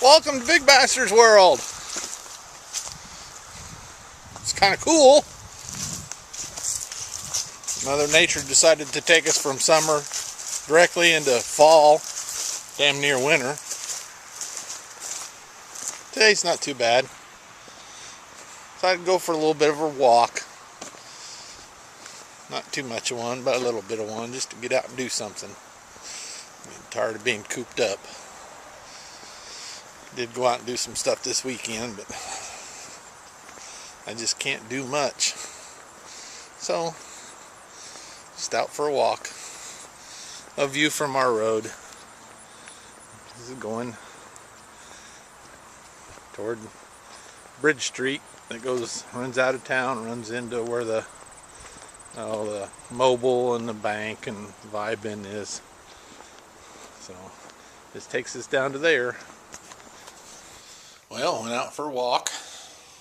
Welcome to Big Bastards World. It's kind of cool. Mother Nature decided to take us from summer directly into fall, damn near winter. Today's not too bad. So I'd go for a little bit of a walk. Not too much of one, but a little bit of one, just to get out and do something. I'm tired of being cooped up. Did go out and do some stuff this weekend, but I just can't do much. So, just out for a walk. A view from our road. This is going toward Bridge Street that runs out of town, runs into where the Mobile and the bank and Vibe-In is. So, this takes us down to there. Well, went out for a walk.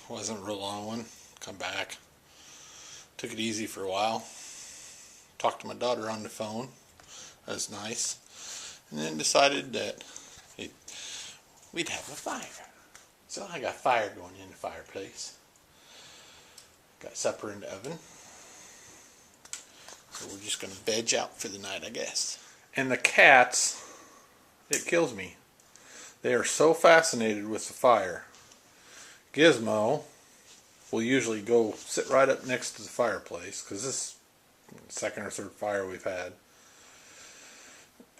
Wasn't a real long one. Come back. Took it easy for a while. Talked to my daughter on the phone. That was nice. And then decided that we'd have a fire. So I got fire going in the fireplace. Got supper in the oven. So we're just going to veg out for the night, I guess. And the cats, it kills me. They are so fascinated with the fire. Gizmo will usually go sit right up next to the fireplace, because this is the second or third fire we've had.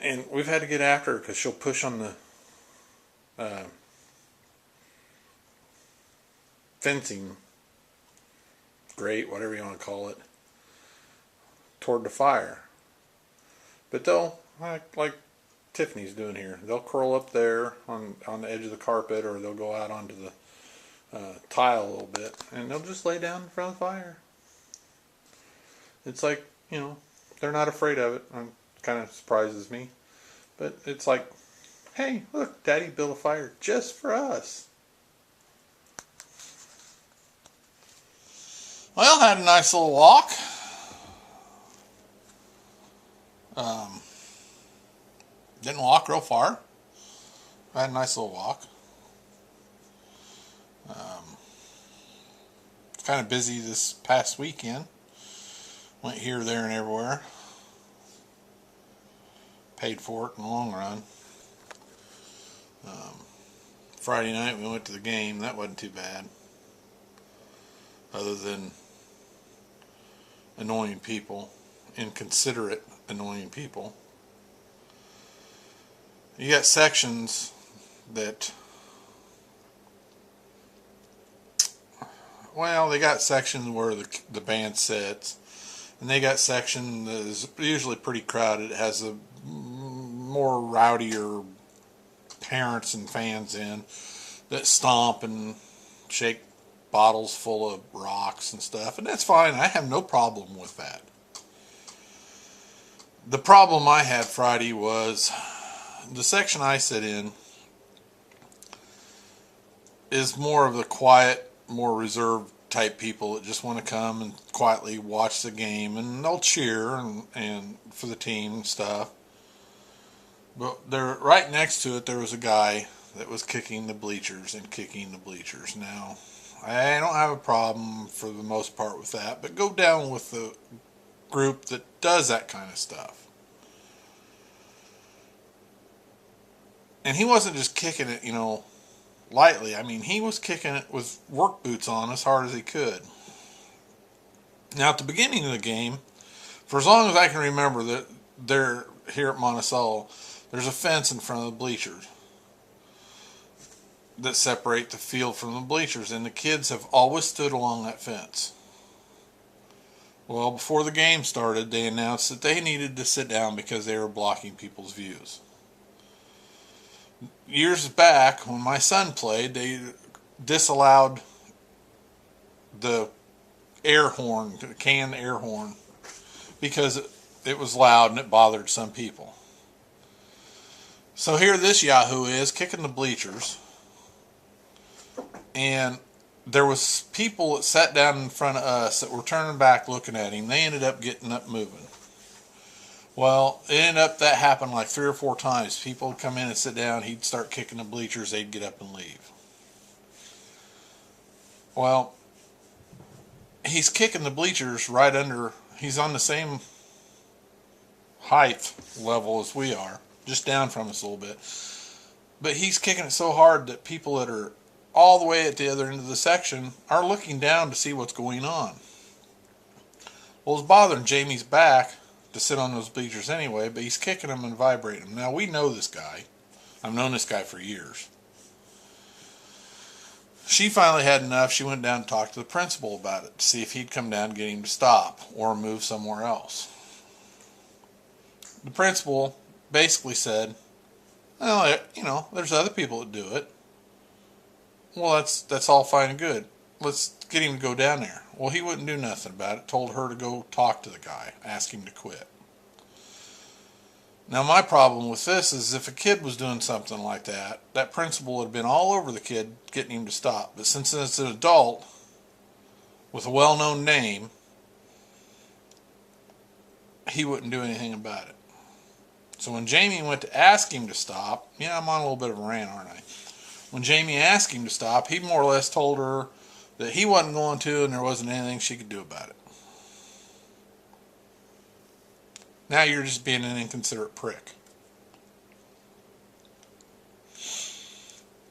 And we've had to get after her because she'll push on the fencing grate, whatever you want to call it, toward the fire. But they'll, like Tiffany's doing here, they'll curl up there on the edge of the carpet, or they'll go out onto the tile a little bit, and they'll just lay down in front of the fire. It's like, they're not afraid of it. It kind of surprises me. But it's like, hey, look, Daddy built a fire just for us. Well, had a nice little walk. Didn't walk real far. I had a nice little walk. Kind of busy this past weekend. Went here, there, and everywhere. Paid for it in the long run. Friday night we went to the game. That wasn't too bad. Other than annoying people. Inconsiderate, annoying people. You got sections that, well, they got sections where the band sits, and they got section that is usually pretty crowded. It has a more rowdier parents and fans in that stomp and shake bottles full of rocks and stuff, and that's fine. I have no problem with that. The problem I had Friday was the section I sit in is more of the quiet, more reserved type people that just want to come and quietly watch the game, and they'll cheer and for the team and stuff. But there, right next to it, there was a guy that was kicking the bleachers and kicking the bleachers. Now, I don't have a problem for the most part with that, but go down with the group that does that kind of stuff. And he wasn't just kicking it, lightly. I mean, he was kicking it with work boots on as hard as he could. Now, at the beginning of the game, for as long as I can remember, that they're here at Monticello, there's a fence in front of the bleachers that separate the field from the bleachers, and the kids have always stood along that fence. Well, before the game started, they announced that they needed to sit down because they were blocking people's views. Years back, when my son played, they disallowed the air horn, the canned air horn, because it was loud and it bothered some people. So here this yahoo is kicking the bleachers, and there was people that sat down in front of us that were turning back looking at him. They ended up getting up moving. Well, it ended up that happened like 3 or 4 times. People would come in and sit down. He'd start kicking the bleachers. They'd get up and leave. Well, he's kicking the bleachers right under. He's on the same height level as we are, just down from us a little bit. But he's kicking it so hard that people that are all the way at the other end of the section are looking down to see what's going on. Well, it's bothering Jamie's back to sit on those bleachers anyway, but he's kicking them and vibrating them. Now, we know this guy. I've known this guy for years. She finally had enough. She went down and talked to the principal about it to see if he'd come down and get him to stop or move somewhere else. The principal basically said, well, there's other people that do it. Well, that's all fine and good. Let's get him to go down there. Well, he wouldn't do nothing about it. Told her to go talk to the guy, ask him to quit. Now, my problem with this is if a kid was doing something like that, that principal would have been all over the kid getting him to stop. But since it's an adult with a well-known name, he wouldn't do anything about it. So when Jamie went to ask him to stop, yeah, I'm on a little bit of a rant, aren't I? When Jamie asked him to stop, he more or less told her that he wasn't going to and there wasn't anything she could do about it. Now you're just being an inconsiderate prick.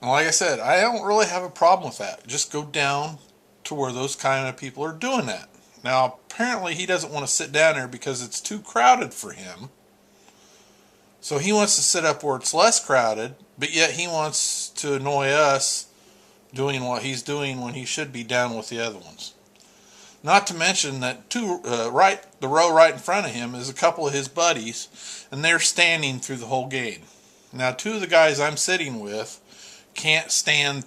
And like I said, I don't really have a problem with that. Just go down to where those kind of people are doing that. Now, apparently he doesn't want to sit down there because it's too crowded for him. So he wants to sit up where it's less crowded, but yet he wants to annoy us doing what he's doing when he should be down with the other ones. Not to mention that the row right in front of him is a couple of his buddies, and they're standing through the whole game. Now, 2 of the guys I'm sitting with can't stand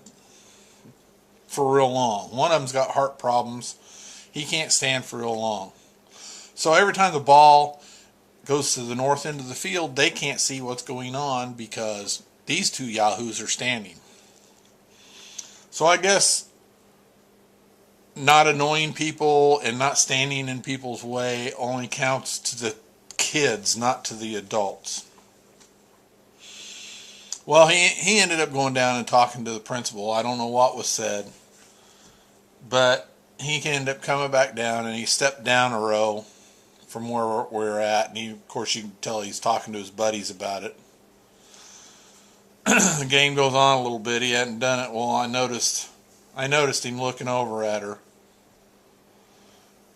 for real long. One of them's got heart problems. He can't stand for real long. So every time the ball goes to the north end of the field, they can't see what's going on because these 2 yahoos are standing. So I guess not annoying people and not standing in people's way only counts to the kids, not to the adults. Well, he ended up going down and talking to the principal. I don't know what was said, but he ended up coming back down and he stepped down a row from where we're at, and of course you can tell he's talking to his buddies about it. The game goes on a little bit. He hadn't done it. Well, I noticed him looking over at her,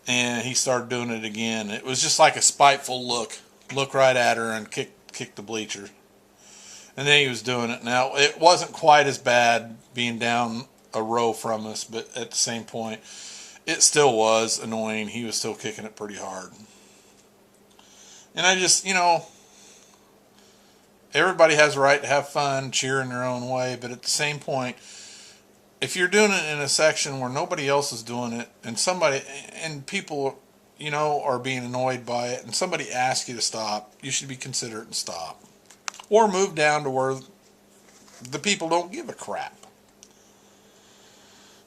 and he started doing it again. It was just like a spiteful look right at her and kick the bleacher. And then he was doing it. Now, it wasn't quite as bad being down a row from us, but at the same point, it still was annoying. He was still kicking it pretty hard. And I just, everybody has a right to have fun, cheer in their own way, but at the same point, if you're doing it in a section where nobody else is doing it, and people, are being annoyed by it, and somebody asks you to stop, you should be considerate and stop. Or move down to where the people don't give a crap.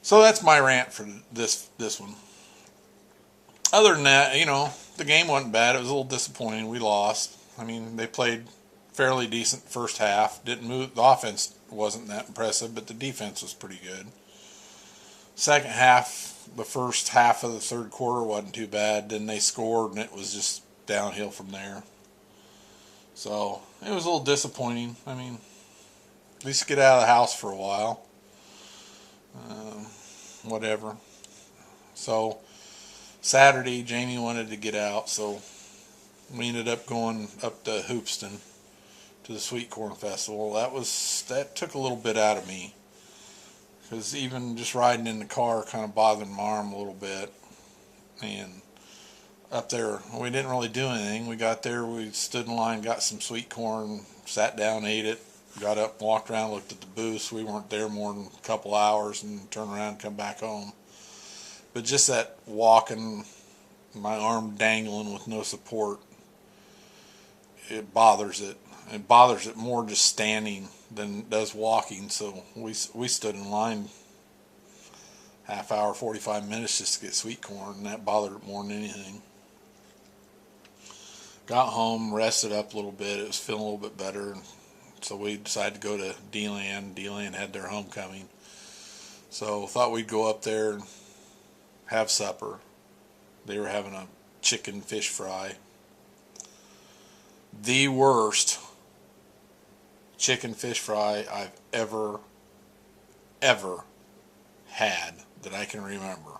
So that's my rant for this one. Other than that, the game wasn't bad. It was a little disappointing. We lost. I mean, they played fairly decent first half. Didn't move. The offense wasn't that impressive, but the defense was pretty good. Second half, the first half of the third quarter wasn't too bad. Then they scored, and it was just downhill from there. So it was a little disappointing. I mean, at least get out of the house for a while. Whatever. So Saturday, Jamie wanted to get out, so we ended up going up to Hoopston to the Sweet Corn Festival. That took a little bit out of me, because even just riding in the car kind of bothered my arm a little bit. And up there, we didn't really do anything. We got there, we stood in line, got some sweet corn, sat down, ate it, got up, walked around, looked at the booths. We weren't there more than a couple hours, and turned around and come back home. But just that walking, my arm dangling with no support, it bothers it. It bothers it more just standing than it does walking. So we stood in line half hour, 45 minutes just to get sweet corn, and that bothered it more than anything. Got home, rested up a little bit. It was feeling a little bit better. So we decided to go to D-Land. D-Land had their homecoming. So thought we'd go up there and have supper. They were having a chicken fish fry. The worst chicken fish fry I've ever had that I can remember.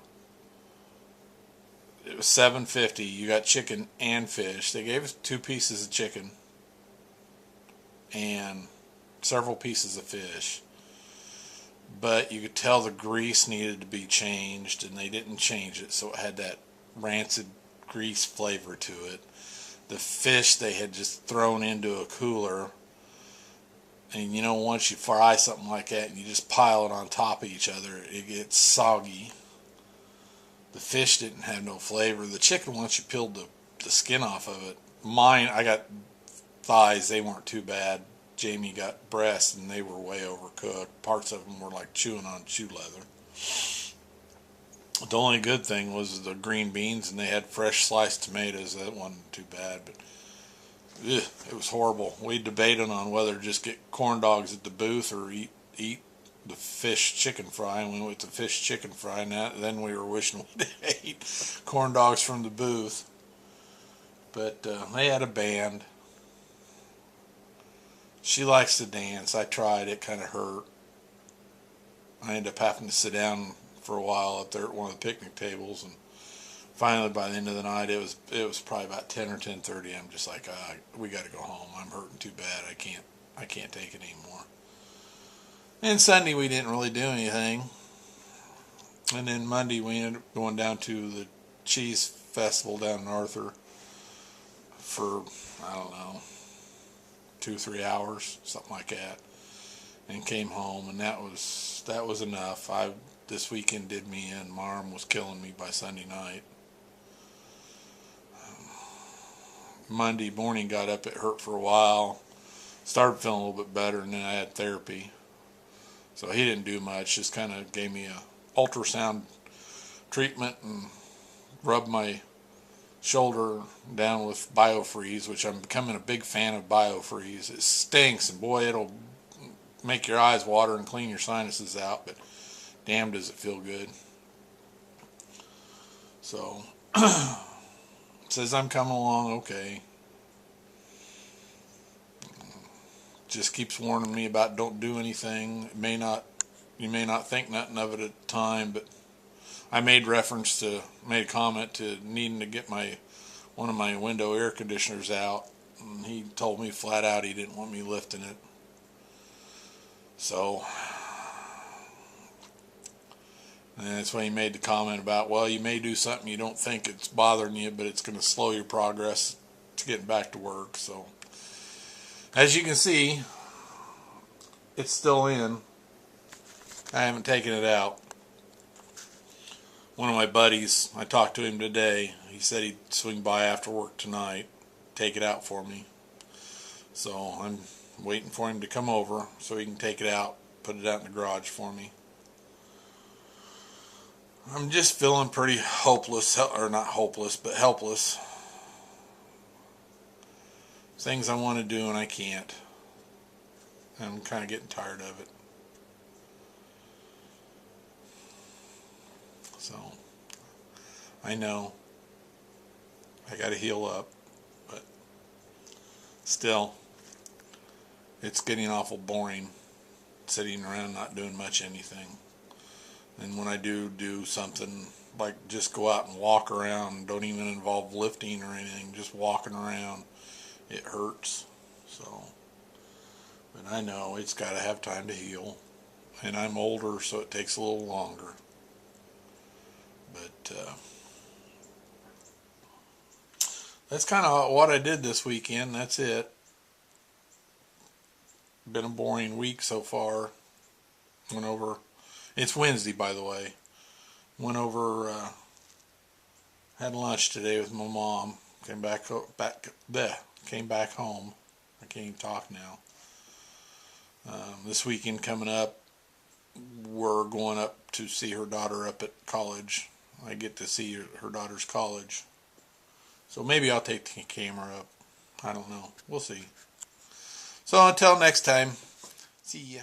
It was $7.50. You got chicken and fish. They gave us 2 pieces of chicken and several pieces of fish. But you could tell the grease needed to be changed, and they didn't change it, so it had that rancid grease flavor to it. The fish they had just thrown into a cooler. And you know, once you fry something like that and you just pile it on top of each other, it gets soggy. The fish didn't have no flavor. The chicken, once you peeled the skin off of it, mine, I got thighs, they weren't too bad. Jamie got breasts and they were way overcooked. Parts of them were like chewing on shoe leather. The only good thing was the green beans, and they had fresh sliced tomatoes. That wasn't too bad, but it was horrible. We debated on whether to just get corn dogs at the booth or eat the fish chicken fry, and we went with the fish chicken fry, and then we were wishing we'd ate corn dogs from the booth. But they had a band. She likes to dance. I tried. It kind of hurt. I ended up having to sit down for a while up there at one of the picnic tables, and finally by the end of the night it was probably about 10 or 10:30. I'm just like, we got to go home. I'm hurting too bad. I can't take it anymore. And Sunday we didn't really do anything. And then Monday we ended up going down to the cheese festival down in Arthur for, I don't know, 2-3 hours, something like that, and came home, and that was enough. This weekend did me in. My arm was killing me by Sunday night. Monday morning got up, it hurt for a while, started feeling a little bit better, and then I had therapy. So he didn't do much, just kind of gave me a ultrasound treatment and rubbed my shoulder down with Biofreeze, which I'm becoming a big fan of Biofreeze. It stinks, and boy, it'll make your eyes water and clean your sinuses out, but damn does it feel good. So says I'm coming along okay. Just keeps warning me about don't do anything. You may not think nothing of it at the time, but I made a comment to needing to get one of my window air conditioners out, and he told me flat out he didn't want me lifting it. So, and that's when he made the comment about, well, you may do something you don't think it's bothering you, but it's going to slow your progress to getting back to work. So, as you can see, it's still in. I haven't taken it out. One of my buddies, I talked to him today. He said he'd swing by after work tonight, take it out for me. So I'm waiting for him to come over so he can take it out, put it out in the garage for me. I'm just feeling pretty hopeless, or not hopeless, but helpless. Things I want to do and I can't. I'm kind of getting tired of it. So, I know I got to heal up, but still, it's getting awful boring sitting around not doing much anything. And when I do something, like just go out and walk around, don't even involve lifting or anything, just walking around, it hurts. So, but I know it's got to have time to heal, and I'm older, so it takes a little longer. But that's kind of what I did this weekend. That's it. Been a boring week so far. Went over. It's Wednesday, by the way. Went over. Had lunch today with my mom. Came back home. I can't even talk now. This weekend coming up, we're going up to see her daughter up at college. I get to see her daughter's college. So maybe I'll take the camera up. I don't know. We'll see. So until next time, see ya.